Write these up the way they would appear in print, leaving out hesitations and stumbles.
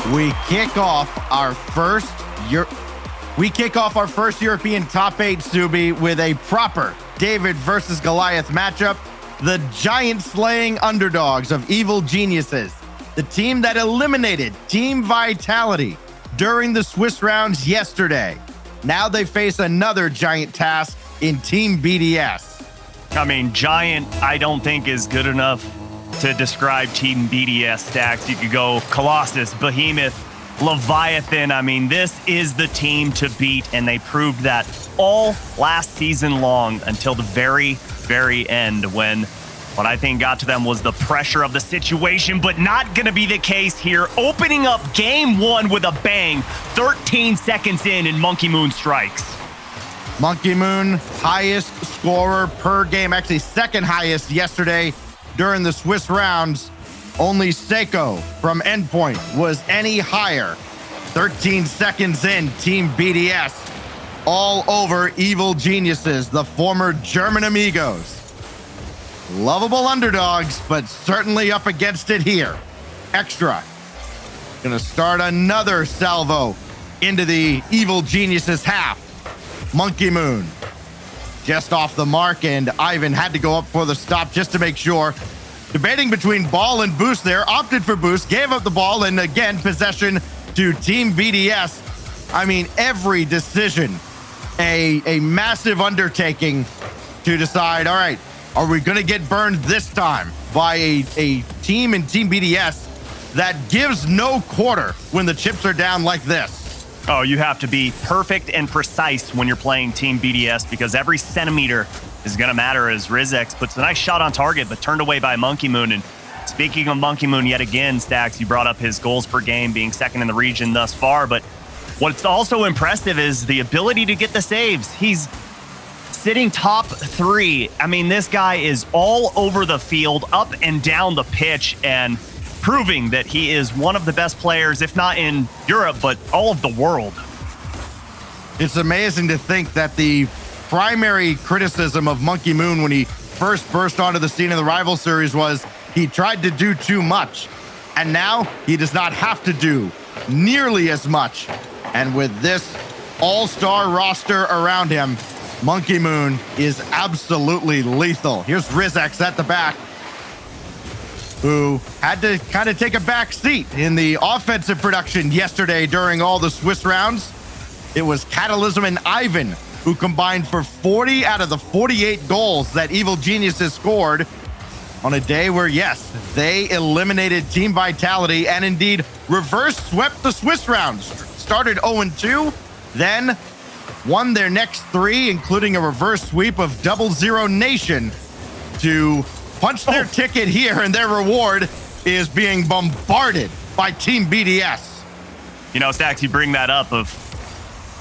We kick off our first European top 8, Subi, with a proper David versus Goliath matchup. The giant slaying underdogs of Evil Geniuses, the team that eliminated Team Vitality during the Swiss rounds yesterday. Now they face another giant task in Team BDS. I mean, giant, I don't think is good enough to describe Team BDS stacks. You could go Colossus, Behemoth, Leviathan. I mean, this is the team to beat, and they proved that all last season long until the very, very end, when what I think got to them was the pressure of the situation, but not going to be the case here. Opening up game 1 with a bang, 13 seconds in, and Monkey Moon strikes. Monkey Moon, highest scorer per game, actually second highest yesterday during the Swiss rounds. Only Seiko from Endpoint was any higher. 13 seconds in, Team BDS all over Evil Geniuses, the former German amigos. Lovable underdogs, but certainly up against it here. Extra. Gonna start another salvo into the Evil Geniuses half. Monkey Moon just off the mark, and Ivan had to go up for the stop just to make sure. Debating between ball and boost there, opted for boost, gave up the ball, and again, possession to Team BDS. I mean, every decision, a massive undertaking to decide, all right, are we going to get burned this time by a team in Team BDS that gives no quarter when the chips are down like this? Oh, you have to be perfect and precise when you're playing Team BDS, because every centimeter is going to matter, as Rizex puts a nice shot on target, but turned away by Monkey Moon. And speaking of Monkey Moon, yet again, Stacks, you brought up his goals per game being second in the region thus far, but what's also impressive is the ability to get the saves. He's sitting top 3. I mean, this guy is all over the field, up and down the pitch, and proving that he is one of the best players, if not in Europe, but all of the world. It's amazing to think that the primary criticism of Monkey Moon when he first burst onto the scene in the Rival Series was he tried to do too much. And now he does not have to do nearly as much. And with this all-star roster around him, Monkey Moon is absolutely lethal. Here's Rizex at the back, who had to kind of take a back seat in the offensive production yesterday during all the Swiss rounds. It was Catalysm and Ivan who combined for 40 out of the 48 goals that Evil Geniuses scored on a day where, yes, they eliminated Team Vitality and indeed reverse swept the Swiss rounds. Started 0-2, then won their next 3, including a reverse sweep of 00 Nation to punch their ticket here, and their reward is being bombarded by Team BDS. You know, Stacks, you bring that up of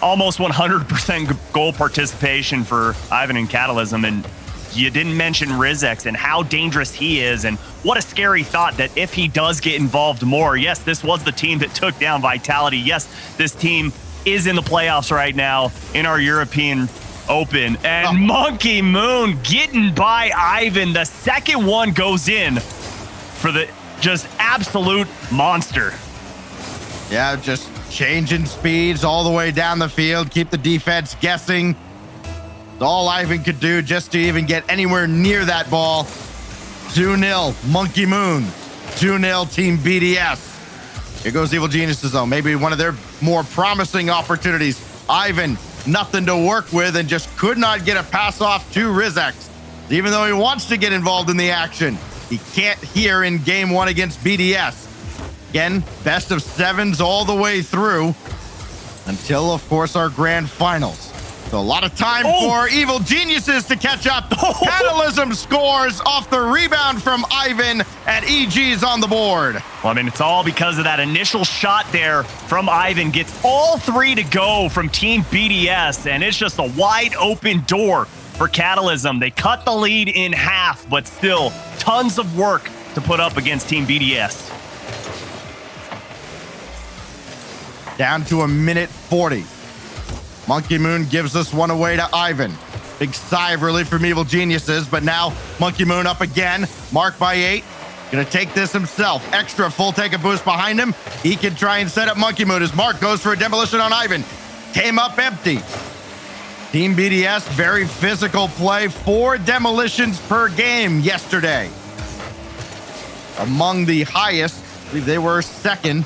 almost 100% goal participation for Ivan and Catalysm, and you didn't mention Rizex and how dangerous he is, and what a scary thought that if he does get involved more, yes, this was the team that took down Vitality. Yes, this team is in the playoffs right now in our European Open, and Monkey Moon getting by Ivan. The second one goes in for the just absolute monster. Yeah, just changing speeds all the way down the field, keep the defense guessing. It's all Ivan could do just to even get anywhere near that ball. 2-0 Monkey Moon, 2-0 Team BDS. Here goes Evil Geniuses, though. Maybe one of their more promising opportunities. Ivan, nothing to work with, and just could not get a pass off to Rizex. Even though he wants to get involved in the action, he can't here in game 1 against BDS. Again, best of 7s all the way through until, of course, our grand finals. So a lot of time for Evil Geniuses to catch up. Catalysm scores off the rebound from Ivan, and EG's on the board. Well, I mean, it's all because of that initial shot there from Ivan. Gets all 3 to go from Team BDS, and it's just a wide open door for Catalysm. They cut the lead in half, but still tons of work to put up against Team BDS. Down to 1:40. Monkey Moon gives this one away to Ivan. Big sigh of relief from Evil Geniuses, but now Monkey Moon up again, marked by 8. Gonna take this himself. Extra full take a boost behind him. He can try and set up Monkey Moon as Mark goes for a demolition on Ivan. Came up empty. Team BDS, very physical play. 4 demolitions per game yesterday. Among the highest, I believe they were second.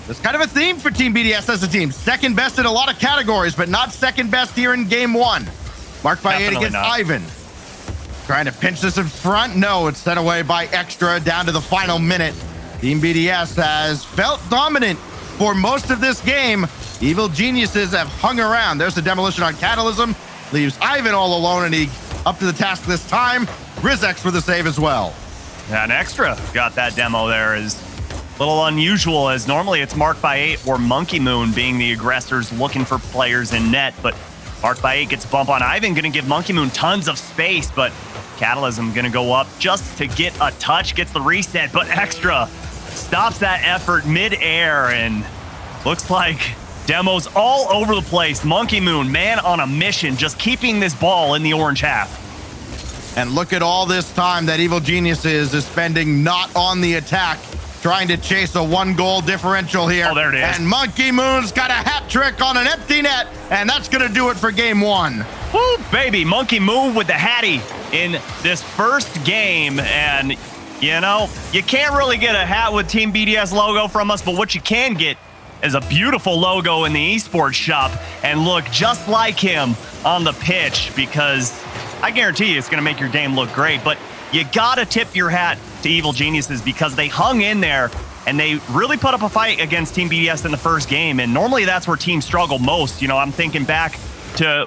There's kind of a theme for Team BDS as a team. Second best in a lot of categories, but not second best here in game 1. Marked by 8 against Ivan. Trying to pinch this in front. No, it's sent away by Extra down to the final minute. Team BDS has felt dominant for most of this game. Evil Geniuses have hung around. There's a demolition on Catalysm. Leaves Ivan all alone, and he up to the task this time. Rizex for the save as well. Yeah, and Extra got that demo there. Is a little unusual, as normally it's Marked by 8 or Monkey Moon being the aggressors looking for players in net, but Marked by 8 gets a bump on Ivan, gonna give Monkey Moon tons of space, but Catalysm gonna go up just to get a touch, gets the reset, but Extra stops that effort mid-air, and looks like demos all over the place. Monkey Moon, man on a mission, just keeping this ball in the orange half. And look at all this time that Evil Geniuses is spending not on the attack, trying to chase a 1-goal differential here. Oh, there it is. And Monkey Moon's got a hat trick on an empty net, and that's gonna do it for game 1. Woo, baby, Monkey Moon with the hattie in this first game. And, you know, you can't really get a hat with Team BDS logo from us, but what you can get is a beautiful logo in the esports shop and look just like him on the pitch, because I guarantee you it's going to make your game look great. But you got to tip your hat to Evil Geniuses, because they hung in there and they really put up a fight against Team BDS in the first game. And normally that's where teams struggle most. You know, I'm thinking back to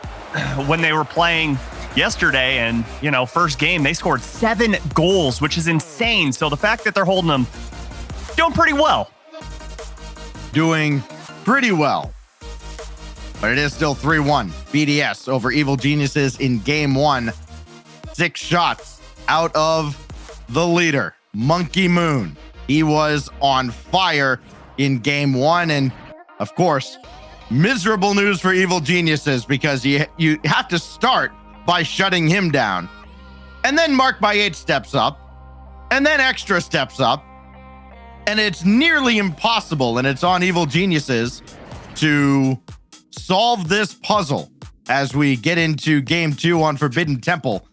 when they were playing yesterday, and, you know, first game, they scored 7 goals, which is insane. So the fact that they're holding them, doing pretty well. Doing pretty well. But it is still 3-1 BDS over Evil Geniuses in game 1. 6 shots out of the leader, Monkey Moon. He was on fire in game 1. And of course, miserable news for Evil Geniuses, because you have to start by shutting him down. And then Marked by 8 steps up. And then Extra steps up. And it's nearly impossible, and it's on Evil Geniuses to solve this puzzle as we get into game 2 on Forbidden Temple.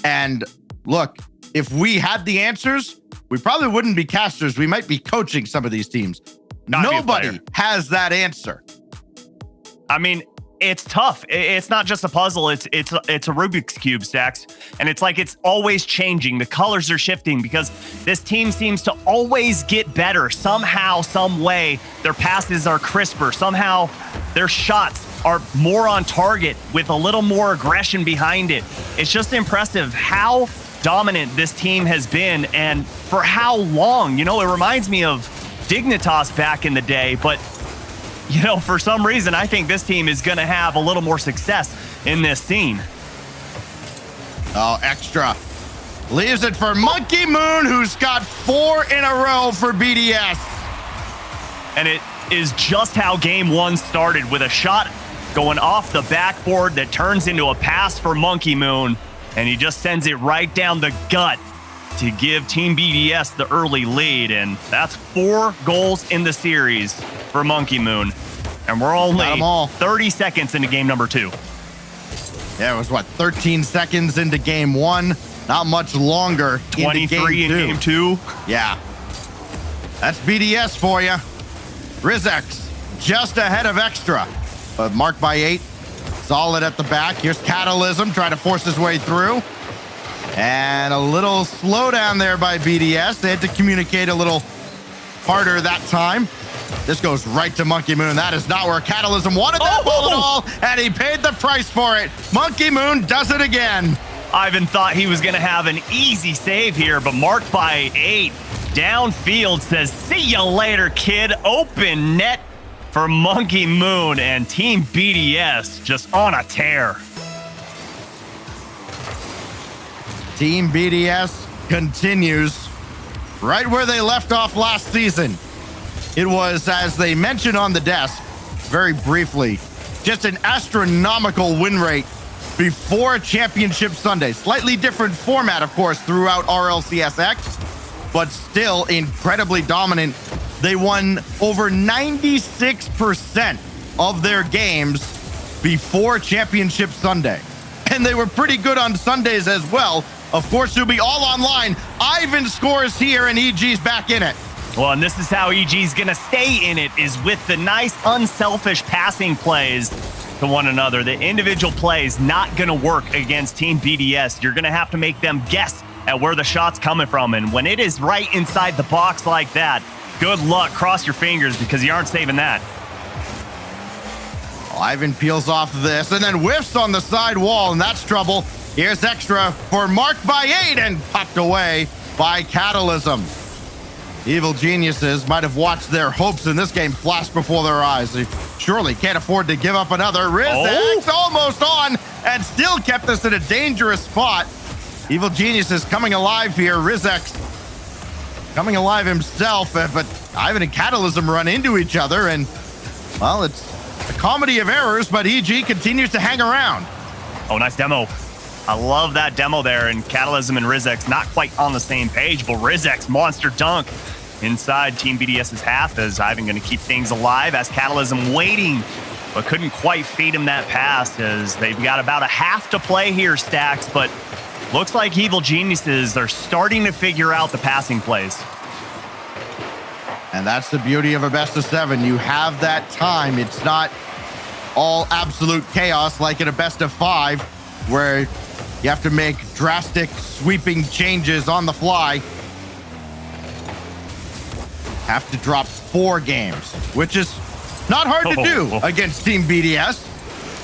And look, if we had the answers, we probably wouldn't be casters. We might be coaching some of these teams. Nobody has that answer. I mean, it's tough. It's not just a puzzle. It's a Rubik's Cube, Stacks. And it's like it's always changing. The colors are shifting because this team seems to always get better. Somehow, some way, their passes are crisper. Somehow, their shots are more on target with a little more aggression behind it. It's just impressive how dominant this team has been and for how long. You know, it reminds me of Dignitas back in the day, but you know, for some reason, I think this team is going to have a little more success in this scene. Oh, Extra leaves it for Monkey Moon, who's got 4 in a row for BDS. And it is just how game 1 started, with a shot going off the backboard that turns into a pass for Monkey Moon. And he just sends it right down the gut to give Team BDS the early lead. And that's 4 goals in the series for Monkey Moon. And we're only 30 seconds into game number 2. Yeah, it was what, 13 seconds into game 1? Not much longer. 23 in game 2. Yeah. That's BDS for you. Rizex just ahead of Extra, but Marked by 8. Solid at the back. Here's Catalysm trying to force his way through. And a little slowdown there by BDS. They had to communicate a little harder that time. This goes right to Monkey Moon. That is not where Catalysm wanted that ball at all, and he paid the price for it. Monkey Moon does it again. Ivan thought he was going to have an easy save here, but Marked by 8 downfield says, see you later, kid. Open net for Monkey Moon, and Team BDS just on a tear. Team BDS continues right where they left off last season. It was, as they mentioned on the desk, very briefly, just an astronomical win rate before Championship Sunday. Slightly different format, of course, throughout RLCS X, but still incredibly dominant. They won over 96% of their games before Championship Sunday. And they were pretty good on Sundays as well. Of course, it'll be all online. Ivan scores here, and EG's back in it. Well, and this is how EG's going to stay in it, is with the nice, unselfish passing plays to one another. The individual plays not going to work against Team BDS. You're going to have to make them guess at where the shot's coming from. And when it is right inside the box like that, good luck. Cross your fingers, because you aren't saving that. Ivan peels off this and then whiffs on the side wall, and that's trouble. Here's Extra for marked by 8 and popped away by Catalysm. Evil Geniuses might have watched their hopes in this game flash before their eyes. They surely can't afford to give up another. RizX almost on and still kept this in a dangerous spot. Evil Geniuses coming alive here. RizX coming alive himself, but Ivan and Catalysm run into each other, and, well, it's a comedy of errors, but EG continues to hang around. Oh, nice demo. I love that demo there, and Catalysm and RizX not quite on the same page, but RizX monster dunk inside Team BDS's half, as Ivan going to keep things alive, as Catalysm waiting, but couldn't quite feed him that pass, as they've got about a half to play here, Stacks, but looks like Evil Geniuses are starting to figure out the passing plays. And that's the beauty of a best of 7. You have that time. It's not all absolute chaos like in a best of 5, where you have to make drastic, sweeping changes on the fly. Have to drop 4 games, which is not hard to do against Team BDS.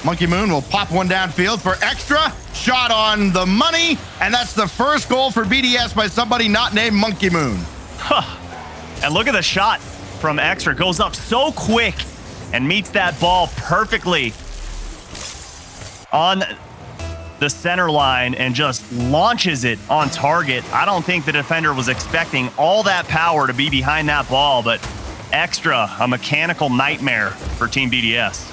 Monkey Moon will pop one downfield for Extra. Shot on the money, and that's the first goal for BDS by somebody not named Monkey Moon. And look at the shot from Extra. Goes up so quick and meets that ball perfectly on the center line and just launches it on target. I don't think the defender was expecting all that power to be behind that ball, but Extra, a mechanical nightmare for Team BDS.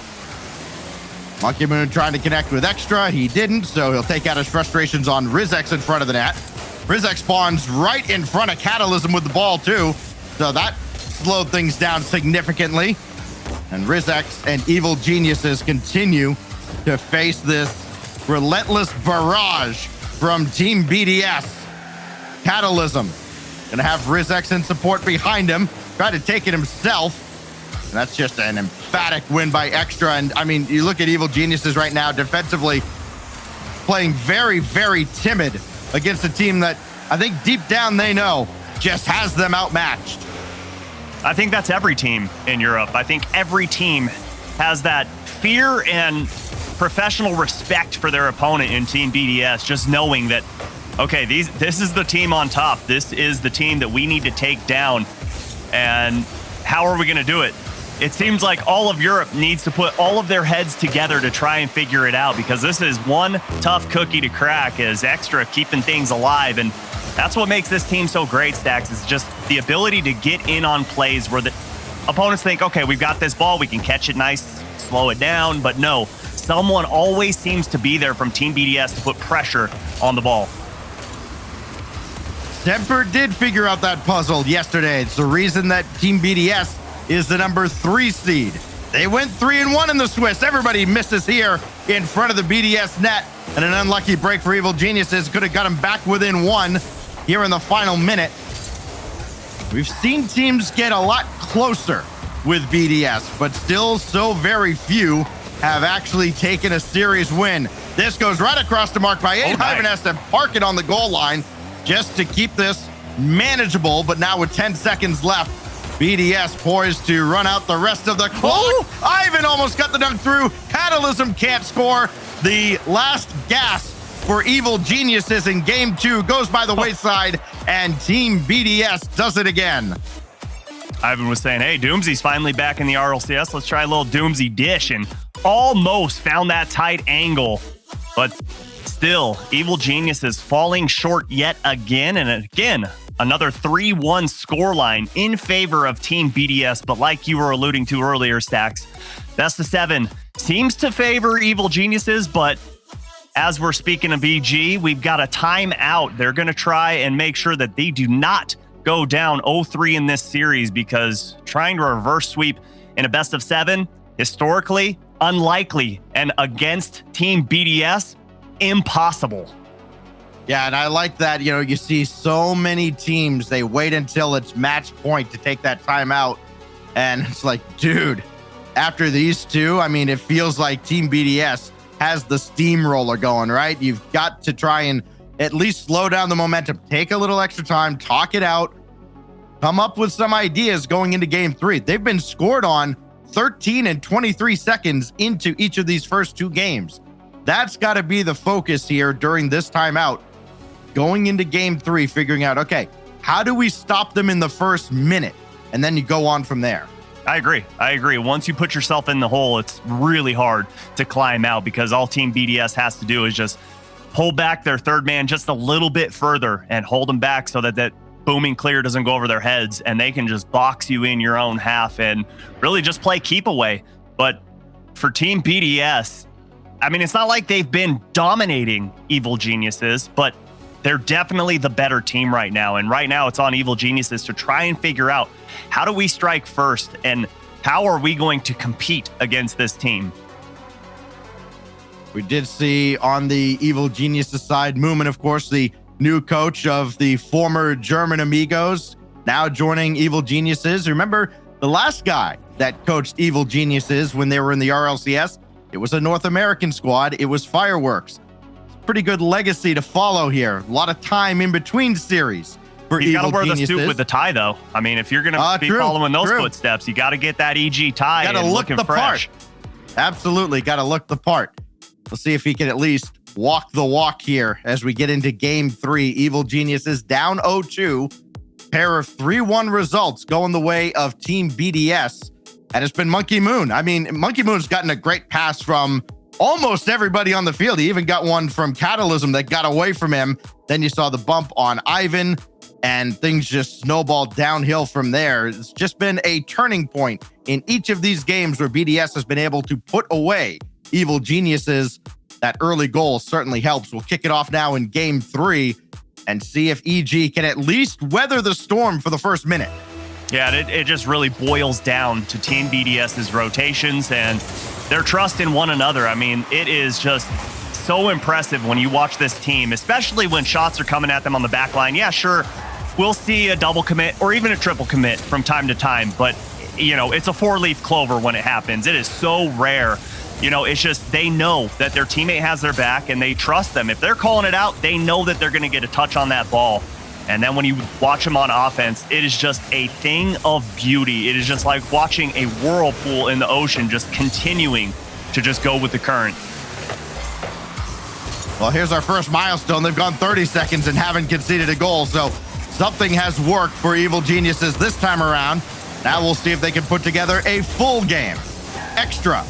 Monkey Moon trying to connect with Extra. He didn't, so he'll take out his frustrations on RizX in front of the net. RizX spawns right in front of Catalysm with the ball, too. So that slowed things down significantly. And RizX and Evil Geniuses continue to face this relentless barrage from Team BDS. Catalysm gonna have RizX in support behind him, try to take it himself. And that's just an emphatic win by Extra. And I mean, you look at Evil Geniuses right now defensively playing very, very timid against a team that I think deep down they know just has them outmatched. I think that's every team in Europe. I think every team has that fear and professional respect for their opponent in Team BDS, just knowing that, okay, this is the team on top. This is the team that we need to take down. And how are we going to do it? It seems like all of Europe needs to put all of their heads together to try and figure it out, because this is one tough cookie to crack, as Extra keeping things alive. And that's what makes this team so great, Stacks, is just the ability to get in on plays where the opponents think, okay, we've got this ball, we can catch it nice, slow it down. But no, someone always seems to be there from Team BDS to put pressure on the ball. Semper did figure out that puzzle yesterday. It's the reason that Team BDS is the number 3 seed. They went 3-1 in the Swiss. Everybody misses here in front of the BDS net. And an unlucky break for Evil Geniuses could have got him back within 1 here in the final minute. We've seen teams get a lot closer with BDS, but still so very few have actually taken a series win. This goes right across the mark by 8. Ivan has to park it on the goal line just to keep this manageable, but now with 10 seconds left, BDS poised to run out the rest of the clock. Ivan almost got the dunk through. Catalysm can't score. The last gasp for Evil Geniuses in game 2 goes by the wayside, and Team BDS does it again. Ivan was saying, hey, Doomsy's finally back in the RLCS. Let's try a little Doomsy dish, and almost found that tight angle. But still, Evil Geniuses falling short yet again. And again, another 3-1 scoreline in favor of Team BDS. But like you were alluding to earlier, Stacks, best of 7 seems to favor Evil Geniuses. But as we're speaking of EG, we've got a timeout. They're going to try and make sure that they do not go down 0-3 in this series, because trying to reverse sweep in a best of 7, historically, unlikely, and against Team BDS, impossible. Yeah, and I like that, you see so many teams, they wait until it's match point to take that timeout. And it's like, dude, after these two, I mean, it feels like Team BDS has the steamroller going, right? You've got to try and at least slow down the momentum, take a little extra time, talk it out, come up with some ideas going into game 3. They've been scored on 13 and 23 seconds into each of these first 2 games. That's got to be the focus here during this timeout. Going into game 3, figuring out, okay, how do we stop them in the first minute? And then you go on from there. I agree. Once you put yourself in the hole, it's really hard to climb out, because all Team BDS has to do is just pull back their third man just a little bit further and hold them back so that booming clear doesn't go over their heads, and they can just box you in your own half and really just play keep away. But for Team BDS, I mean, it's not like they've been dominating Evil Geniuses, but they're definitely the better team right now. And right now it's on Evil Geniuses to try and figure out, how do we strike first, and how are we going to compete against this team? We did see on the Evil Geniuses side, Moomin, of course, the new coach of the former German Amigos, now joining Evil Geniuses. Remember the last guy that coached Evil Geniuses when they were in the RLCS? It was a North American squad. It was Fireworks. Pretty good legacy to follow here. A lot of time in between series for you Evil gotta wear Geniuses. the suit with the tie, though. I mean, if you're gonna be following those footsteps, you got to get that EG tie. Got to look the fresh. part. Absolutely, got to look the part. We'll see if he can at least walk the walk here as we get into game 3. Evil Geniuses down 0-2. Pair of 3-1 results going the way of Team BDS, and it's been Monkey Moon. I mean, Monkey Moon's gotten a great pass from almost everybody on the field. He even got one from Catalysm that got away from him. Then you saw the bump on Ivan, and things just snowballed downhill from there. It's just been a turning point in each of these games where BDS has been able to put away Evil Geniuses. That early goal certainly helps. We'll kick it off now in game 3 and see if EG can at least weather the storm for the first minute. Yeah, it just really boils down to Team BDS's rotations and their trust in one another. I mean, it is just so impressive when you watch this team, especially when shots are coming at them on the back line. Yeah, sure, we'll see a double commit or even a triple commit from time to time, but, it's a 4-leaf clover when it happens. It is so rare. It's just they know that their teammate has their back and they trust them. If they're calling it out, they know that they're going to get a touch on that ball. And then when you watch them on offense, it is just a thing of beauty. It is just like watching a whirlpool in the ocean just continuing to just go with the current. Well, here's our first milestone. They've gone 30 seconds and haven't conceded a goal, so something has worked for Evil Geniuses this time around. Now we'll see if they can put together a full game. Extra.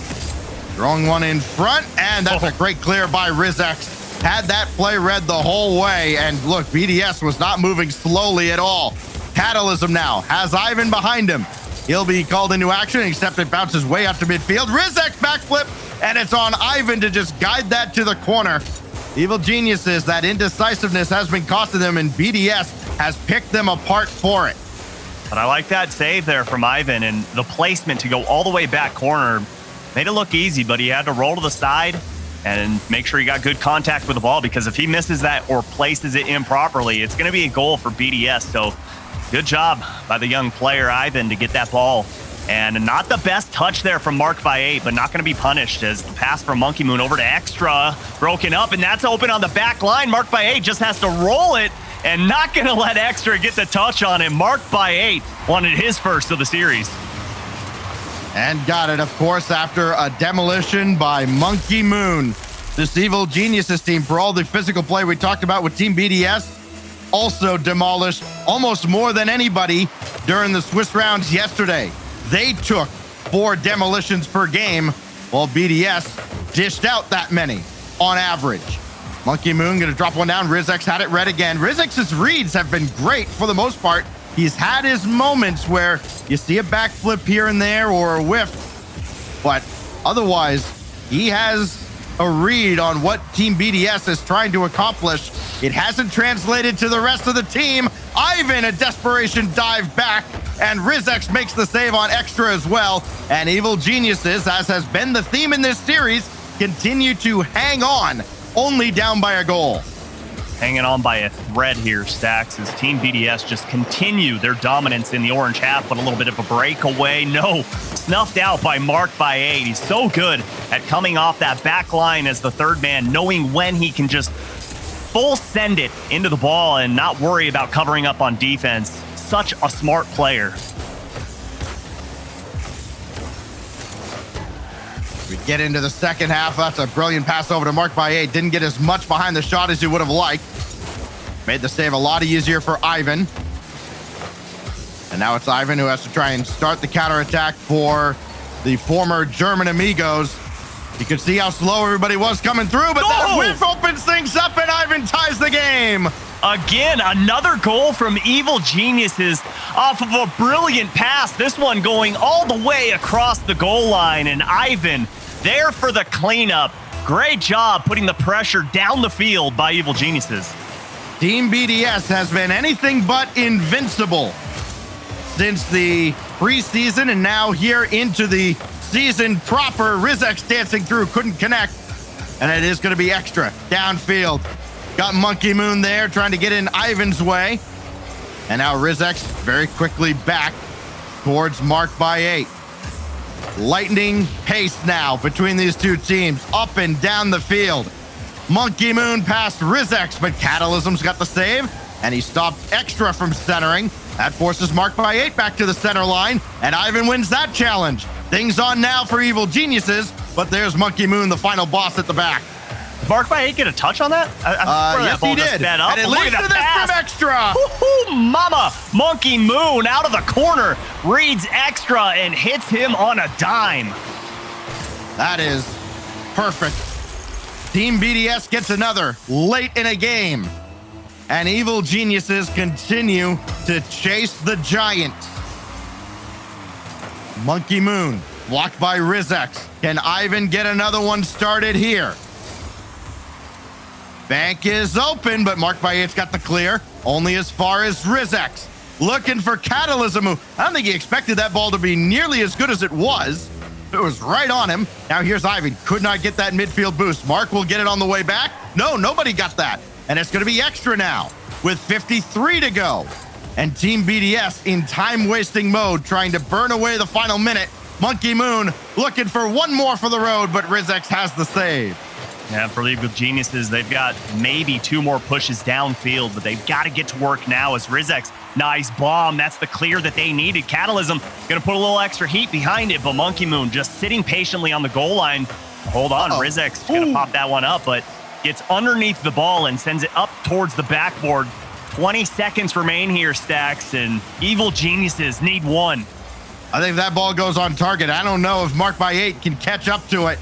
Throwing one in front, and that's a great clear by Rizex. Had that play read the whole way, and look, BDS was not moving slowly at all. Catalysm now has Ivan behind him. He'll be called into action, except it bounces way up to midfield. Rizex backflip, and it's on Ivan to just guide that to the corner. Evil Geniuses, that indecisiveness has been costing them, and BDS has picked them apart for it. But I like that save there from Ivan, and the placement to go all the way back corner made it look easy, but he had to roll to the side and make sure he got good contact with the ball, because if he misses that or places it improperly, it's going to be a goal for BDS. So good job by the young player, Ivan, to get that ball. And not the best touch there from Mark by 8, but not going to be punished, as the pass from Monkey Moon over to Extra, broken up, and that's open on the back line. Mark by 8 just has to roll it and not going to let Extra get the touch on him. Mark by 8 wanted his first of the series. And got it, of course, after a demolition by Monkey Moon. This Evil Geniuses team, for all the physical play we talked about with Team BDS, also demolished almost more than anybody during the Swiss rounds yesterday. They took 4 demolitions per game, while BDS dished out that many on average. Monkey Moon going to drop one down. Rizex had it read again. Rizex's reads have been great for the most part. He's had his moments where you see a backflip here and there or a whiff, but otherwise he has a read on what Team BDS is trying to accomplish. It hasn't translated to the rest of the team. Ivan, a desperation dive back, and Rizex makes the save on Extra as well. And Evil Geniuses, as has been the theme in this series, continue to hang on, only down by a goal. Hanging on by a thread here, Stacks, as Team BDS just continue their dominance in the orange half, but a little bit of a breakaway. No, snuffed out by Mark by 8. He's so good at coming off that back line as the third man, knowing when he can just full send it into the ball and not worry about covering up on defense. Such a smart player. We get into the second half. That's a brilliant pass over to Mark by 8. Didn't get as much behind the shot as he would have liked. Made the save a lot easier for Ivan. And now it's Ivan who has to try and start the counterattack for the former German amigos. You can see how slow everybody was coming through, but that whiff opens things up and Ivan ties the game. Again, another goal from Evil Geniuses off of a brilliant pass. This one going all the way across the goal line, and Ivan there for the cleanup. Great job putting the pressure down the field by Evil Geniuses. Team BDS has been anything but invincible since the preseason, and now here into the season proper. Rizex dancing through, couldn't connect, and it is going to be Extra downfield. Got Monkey Moon there trying to get in Ivan's way, and now Rizex very quickly back towards Mark by 8. Lightning pace now between these two teams, up and down the field. Monkey Moon past Rizex, but Catalysm's got the save, and he stopped Extra from centering. That forces Mark by 8 back to the center line, and Ivan wins that challenge. Things on now for Evil Geniuses, but there's Monkey Moon, the final boss at the back. Mark by 8 get a touch on that? Yes, he did. And it leads to this from Extra. Woohoo, mama. Monkey Moon out of the corner, reads Extra and hits him on a dime. That is perfect. Team BDS gets another late in a game. And Evil Geniuses continue to chase the Giants. Monkey Moon blocked by Rizex. Can Ivan get another one started here? Bank is open, but Mark by 8's got the clear. Only as far as Rizex. Looking for Catalysm. I don't think he expected that ball to be nearly as good as it was. It was right on him. Now here's Ivan. Could not get that midfield boost. Mark will get it on the way back. No, nobody got that. And it's going to be Extra now with 53 to go. And Team BDS in time-wasting mode, trying to burn away the final minute. Monkey Moon looking for one more for the road, but Rizex has the save. Yeah, for League of Geniuses, they've got maybe 2 more pushes downfield, but they've got to get to work now as Rizex, nice bomb. That's the clear that they needed. Catalysm going to put a little extra heat behind it, but Monkey Moon just sitting patiently on the goal line. Hold on, Rizex going to pop that one up, but gets underneath the ball and sends it up towards the backboard. 20 seconds remain here, Stacks, and Evil Geniuses need one. I think that ball goes on target. I don't know if Mark by 8 can catch up to it.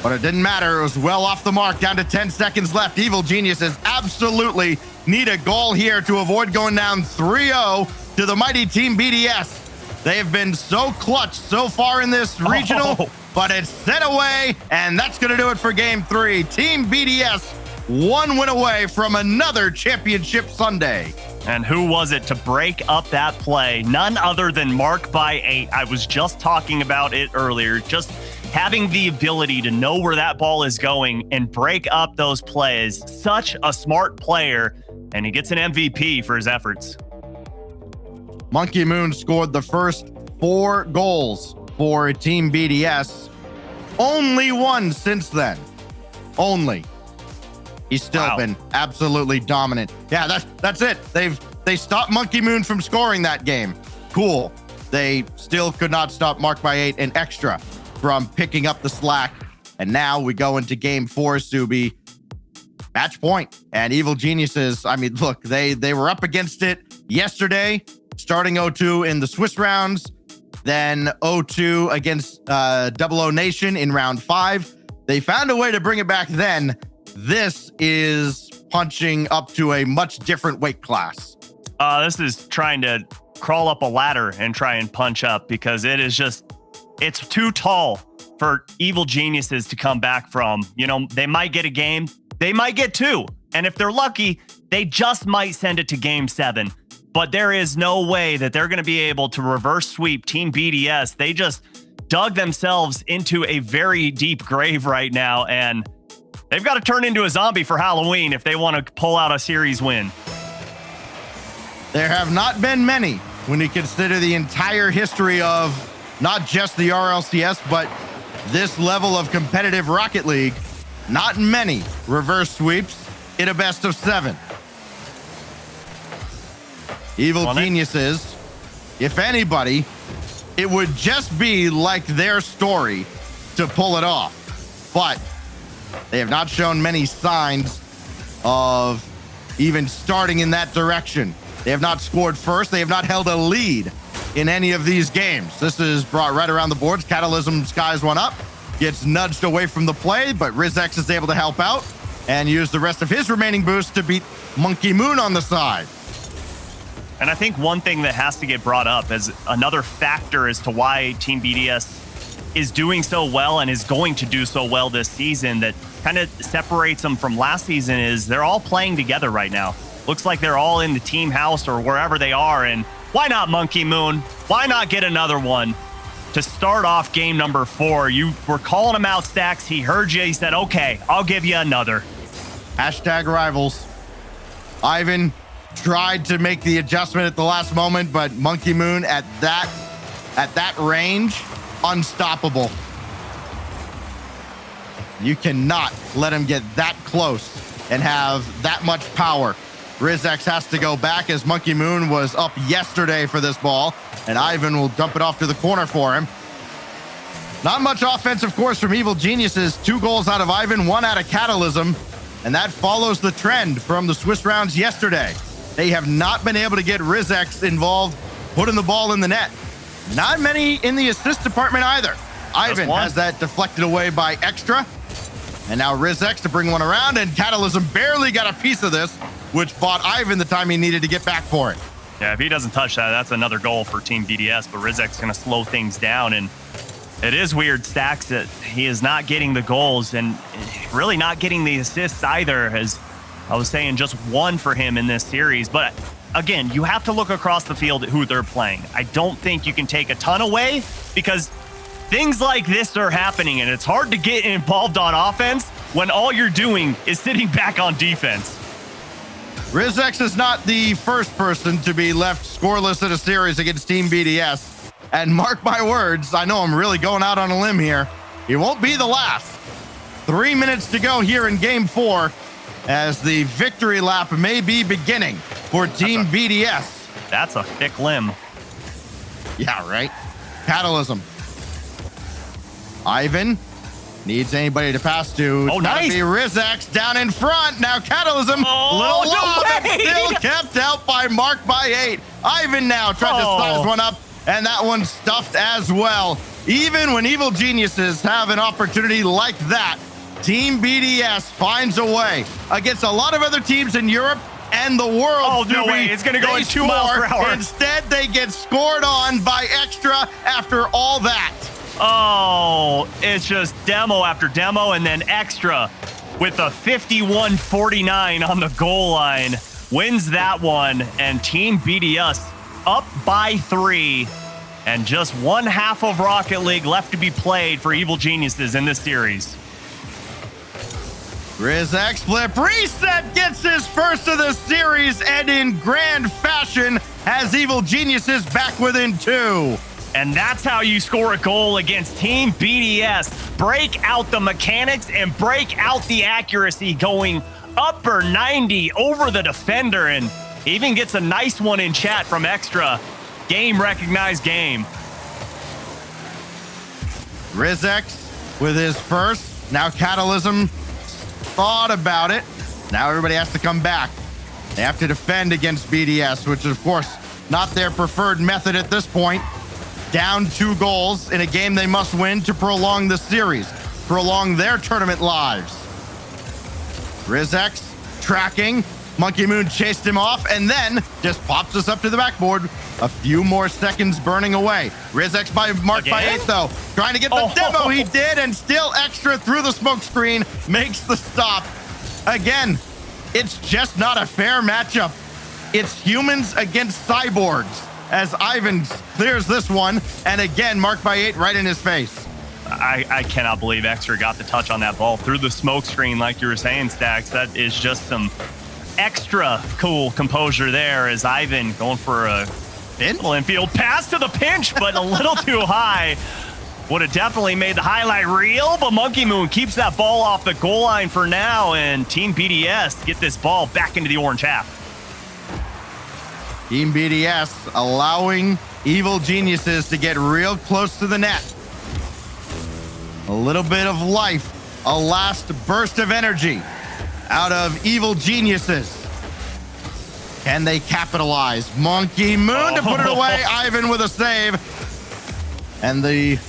But it didn't matter. It was well off the mark. Down to 10 seconds left. Evil Geniuses absolutely need a goal here to avoid going down 3-0 to the mighty Team BDS. They have been so clutch so far in this regional, but it's set away, and that's going to do it for Game 3. Team BDS 1 win away from another championship Sunday. And who was it to break up that play? None other than Mark by 8. I was just talking about it earlier. Just having the ability to know where that ball is going and break up those plays. Such a smart player, and he gets an MVP for his efforts. Monkey Moon scored the first 4 goals for Team BDS. Only one since then. Only. He's still been absolutely dominant. Yeah, that's it. They stopped Monkey Moon from scoring that game. Cool. They still could not stop Mark by 8 and Extra from picking up the slack. And now we go into Game 4, Subi. Match point. And Evil Geniuses, I mean, look, they were up against it yesterday, starting 0-2 in the Swiss rounds, then 0-2 against Double O Nation in round 5. They found a way to bring it back then. This is punching up to a much different weight class. This is trying to crawl up a ladder and try and punch up, because it is just, it's too tall for Evil Geniuses to come back from. You know, they might get a game, they might get 2. And if they're lucky, they just might send it to game 7. But there is no way that they're going to be able to reverse sweep Team BDS. They just dug themselves into a very deep grave right now, and they've got to turn into a zombie for Halloween if they want to pull out a series win. There have not been many when you consider the entire history of not just the RLCS, but this level of competitive Rocket League. Not many reverse sweeps in a best of 7. Evil Geniuses, if anybody, it would just be like their story to pull it off. But they have not shown many signs of even starting in that direction. They have not scored first. They have not held a lead in any of these games. This is brought right around the boards. Catalysm skies one up, gets nudged away from the play, but RizX is able to help out and use the rest of his remaining boost to beat Monkey Moon on the side. And I think one thing that has to get brought up as another factor as to why Team BDS is doing so well and is going to do so well this season that kind of separates them from last season is they're all playing together right now. Looks like they're all in the team house or wherever they are. And why not Monkey Moon? Why not get another one to start off game number 4? You were calling him out, Stacks. He heard you. He said, okay, I'll give you another. Hashtag rivals. Ivan tried to make the adjustment at the last moment, but Monkey Moon at that range, unstoppable. You cannot let him get that close and have that much power. RizX has to go back as Monkey Moon was up yesterday for this ball, and Ivan will dump it off to the corner for him. Not much offense, of course, from Evil Geniuses. 2 goals out of Ivan, 1 out of Catalysm, and that follows the trend from the Swiss rounds yesterday. They have not been able to get RizX involved, putting the ball in the net. Not many in the assist department either. Ivan has that deflected away by Extra. And now RizX to bring one around, and Catalysm barely got a piece of this, which bought Ivan the time he needed to get back for it. Yeah, if he doesn't touch that, that's another goal for Team BDS, but RizX's going to slow things down. And it is weird, Stacks, that he is not getting the goals and really not getting the assists either, as I was saying, just 1 for him in this series. But again, you have to look across the field at who they're playing. I don't think you can take a ton away because things like this are happening, and it's hard to get involved on offense when all you're doing is sitting back on defense. RizX is not the first person to be left scoreless in a series against Team BDS. And mark my words, I know I'm really going out on a limb here. He won't be the last. 3 minutes to go here in game 4 as the victory lap may be beginning for Team BDS. That's a thick limb. Yeah, right? Catalysm. Ivan needs anybody to pass to. Oh, nice. Be RizX down in front. Now Catalysm, little lob, and still kept out by Mark by 8. Ivan now tried to size one up, and that one stuffed as well. Even when Evil Geniuses have an opportunity like that, Team BDS finds a way against a lot of other teams in Europe and the world. Oh, no way. It's going to go in 2 miles per hour. Instead, they get scored on by Extra after all that. Oh, it's just demo after demo, and then Extra with a 51-49 on the goal line wins that one, and Team BDS up by 3, and just 1/2 of Rocket League left to be played for Evil Geniuses in this series. RizX flip reset gets his first of the series, and in grand fashion has Evil Geniuses back within 2. And that's how you score a goal against Team BDS. Break out the mechanics and break out the accuracy, going upper 90 over the defender, and even gets a nice one in chat from Extra. Game recognized game. RizX with his first. Now Catalysm thought about it. Now everybody has to come back. They have to defend against BDS, which is, of course, not their preferred method at this point. Down 2 goals in a game they must win to prolong the series, prolong their tournament lives. RizX tracking. Monkey Moon chased him off and then just pops us up to the backboard. A few more seconds burning away. RizX marked by 8, though. Trying to get the demo, he did, and still Extra through the smoke screen makes the stop. Again, It's just not a fair matchup. It's humans against cyborgs as Ivan clears this one. And again, marked by 8 right in his face. I cannot believe Extra got the touch on that ball through the smoke screen, like you were saying, Stacks. That is just some extra cool composure there as Ivan going for a infield pass to the pinch, but a little too high. Would have definitely made the highlight reel, but Monkey Moon keeps that ball off the goal line for now, and Team BDS get this ball back into the orange half. Team BDS allowing Evil Geniuses to get real close to the net. A little bit of life, a last burst of energy out of Evil Geniuses. Can they capitalize? Monkey Moon to put it away. Ivan with a save. And the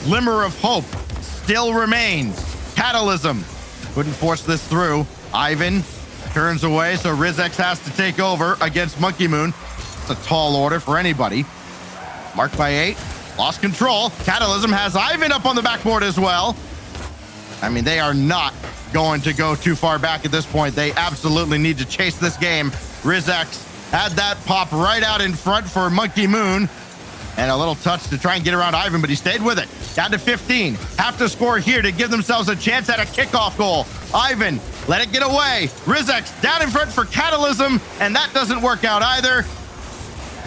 glimmer of hope still remains. Catalysm couldn't force this through. Ivan turns away, so Rizex has to take over against Monkey Moon. It's a tall order for anybody. Marked by 8. Lost control. Catalysm has Ivan up on the backboard as well. I mean, they are not going to go too far back at this point. They absolutely need to chase this game. Rizex had that pop right out in front for Monkey Moon. And a little touch to try and get around Ivan, but he stayed with it. Down to 15. Have to score here to give themselves a chance at a kickoff goal. Ivan, let it get away. Rizex down in front for Catalysm, and that doesn't work out either.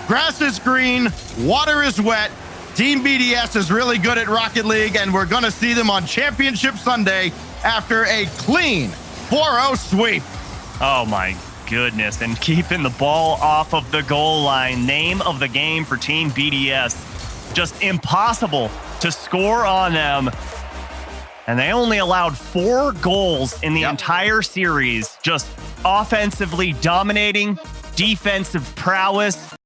Grass is green, water is wet. Team BDS is really good at Rocket League, and we're going to see them on Championship Sunday after a clean 4-0 sweep. Oh, my goodness. And keeping the ball off of the goal line. Name of the game for Team BDS. Just impossible to score on them. And they only allowed 4 goals in the entire series. Just offensively dominating, defensive prowess.